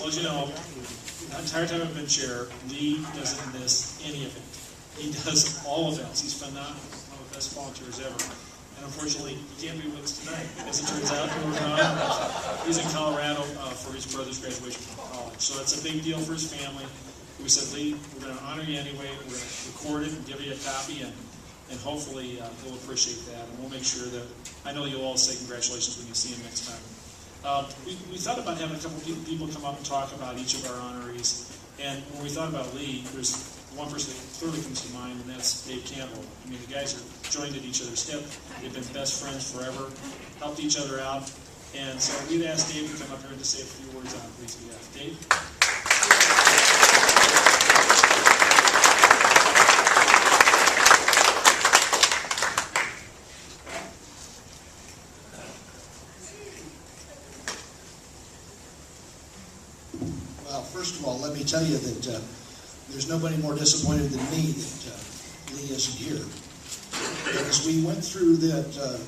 Well, as you know, the entire time I've been chair, Lee doesn't miss any event. He does all events. He's phenomenal. One of the best volunteers ever. And unfortunately, he can't be with us tonight. As it turns out, he's in Colorado for his brother's graduation from college. So that's a big deal for his family. We said, Lee, we're going to honor you anyway. We're going to record it and give you a copy, and hopefully he'll appreciate that. And we'll make sure that, I know you'll all say congratulations when you see him next time. We thought about having a couple people come up and talk about each of our honorees. And when we thought about Lee, there's one person that clearly comes to mind, and that's Dave Campbell. I mean, the guys are joined at each other's hip. They've been best friends forever, helped each other out. And so we'd asked Dave to come up here and to say a few words on Lee's behalf. Dave? Well, first of all, let me tell you that there's nobody more disappointed than me that Lee isn't here. As we went through that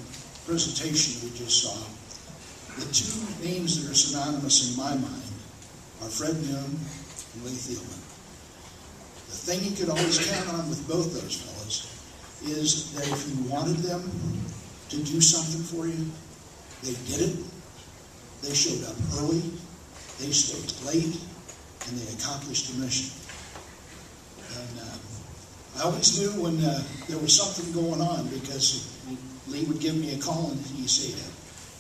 presentation we just saw, the two names that are synonymous in my mind are Fred Noon and Lee Thielmann. The thing you could always count on with both those fellas is that if you wanted them to do something for you, they did it. They showed up early, they stayed late, and they accomplished the mission. And I always knew when there was something going on, because Lee would give me a call and he'd say,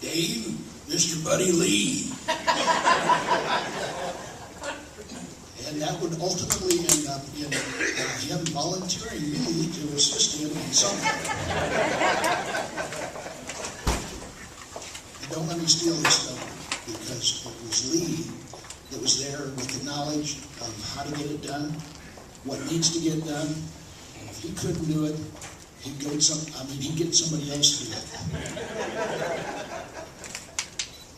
Dave, Mr. Buddy Lee. And that would ultimately end up in him volunteering me to assist him in something. And don't let me steal this stuff, because it was Lee that was there with the knowledge of how to get it done, what needs to get done. And if he couldn't do it, he'd get somebody else to do it.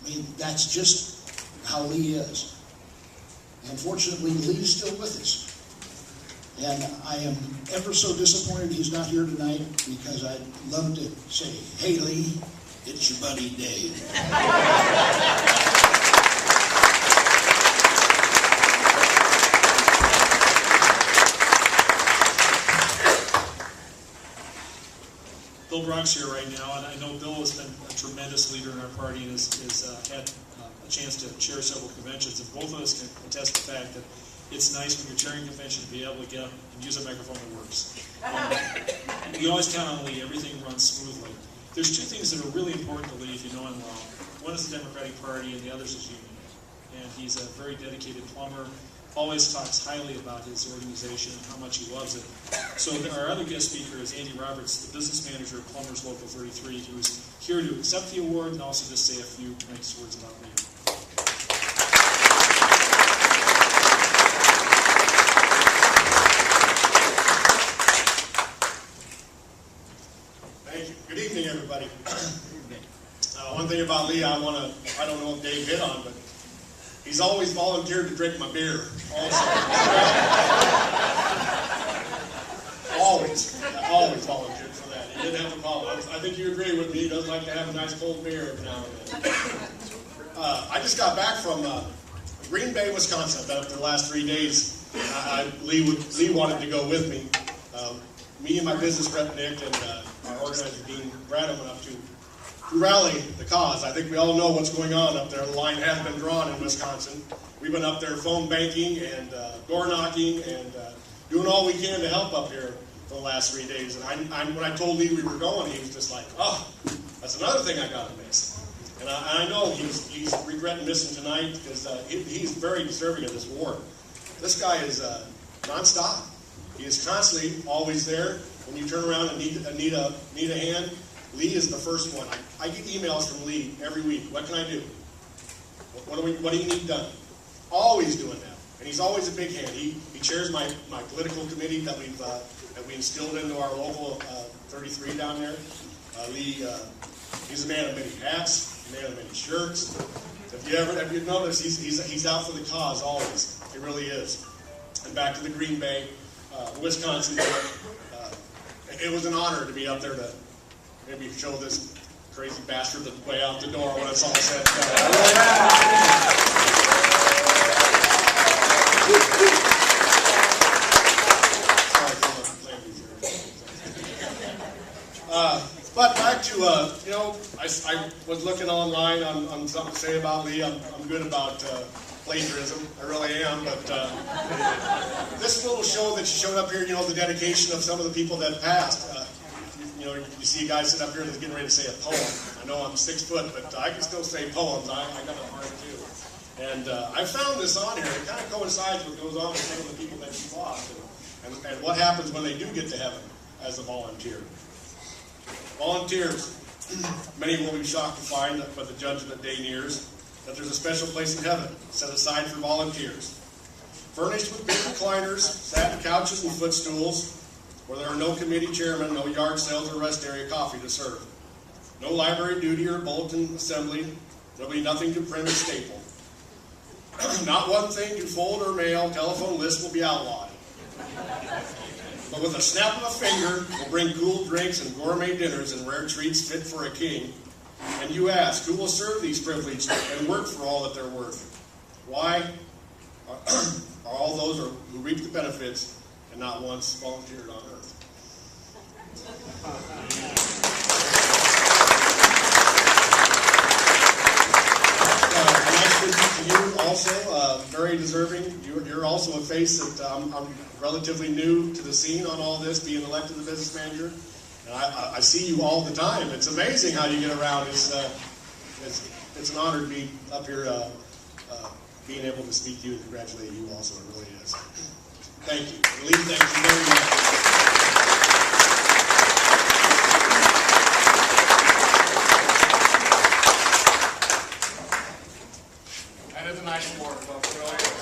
I mean, that's just how Lee is. Unfortunately, Lee's still with us. And I am ever so disappointed he's not here tonight, because I'd love to say, hey Lee, it's your buddy Dave. Bill Brock's here right now, and I know Bill has been a tremendous leader in our party and has had a chance to chair several conventions, and both of us can attest the fact that it's nice when you're chairing a convention to be able to get up and use a microphone that works. We always count on Lee. Everything runs smoothly. There's two things that are really important to Lee if you know him well. One is the Democratic Party, and the other is union. And he's a very dedicated plumber, always talks highly about his organization and how much he loves it. So our other guest speaker is Andy Roberts, the business manager of Plumbers Local 33, who is here to accept the award and also just say a few nice words about Lee. Thank you. Good evening, everybody. One thing about Lee, I don't know if Dave hit on, but he's always volunteered to drink my beer, also. always volunteered for that. He didn't have a problem. I think you agree with me. He does like to have a nice cold beer every now and then. I just got back from Green Bay, Wisconsin. I've been up there the last 3 days. Lee wanted to go with me. Me and my business rep, Nick, and our organizer, Dean Bradham, went up to rally the cause. I think we all know what's going on up there. The line has been drawn in Wisconsin. We've been up there phone banking and door knocking and doing all we can to help up here for the last 3 days. And when I told Lee we were going, he was just like, oh, that's another thing I got to miss. And I know he's regretting missing tonight, because he's very deserving of this award. This guy is nonstop. He is constantly always there. When you turn around and need a hand, Lee is the first one. I get emails from Lee every week. What can I do? What do you need done? Always doing that. And he's always a big hand. He chairs my political committee that we instilled into our local 33 down there. Lee, he's a man of many hats, a man of many shirts. If you notice, he's out for the cause always. He really is. And back to the Green Bay, Wisconsin. It was an honor to be up there to maybe show this crazy bastard the way out the door when it's all said and done. I was looking online on something to say about Lee. I'm good about plagiarism. I really am. But this little show that you showed up here, you know, the dedication of some of the people that passed. You know, you see a guy sitting up here that's getting ready to say a poem. I know I'm 6 foot, but I can still say poems. I got a heart too. And I found this on here. It kind of coincides with what goes on with some of the people that you lost, and what happens when they do get to heaven as a volunteer. Volunteers. Many will be shocked to find that, but the judgment day nears, that there's a special place in heaven set aside for volunteers, furnished with big recliners, satin couches, and footstools, where there are no committee chairmen, no yard sales or rest area coffee to serve, no library duty or bulletin assembly. There'll be nothing to print or staple. Not one thing to fold or mail. Telephone lists will be outlawed. But with a snap of a finger, we'll bring cool drinks and gourmet dinners and rare treats fit for a king. And you ask, who will serve these privileged and work for all that they're worth? Why are all those who reap the benefits and not once volunteered on earth? Nice tribute to you also, very deserving. You're also a face that I'm relatively new to the scene on all this, being elected the business manager. And I see you all the time. It's amazing how you get around. It's an honor to be up here being able to speak to you and congratulate you also. It really is. Thank you. Lee, thank you very much. That is a nice award, folks. Really.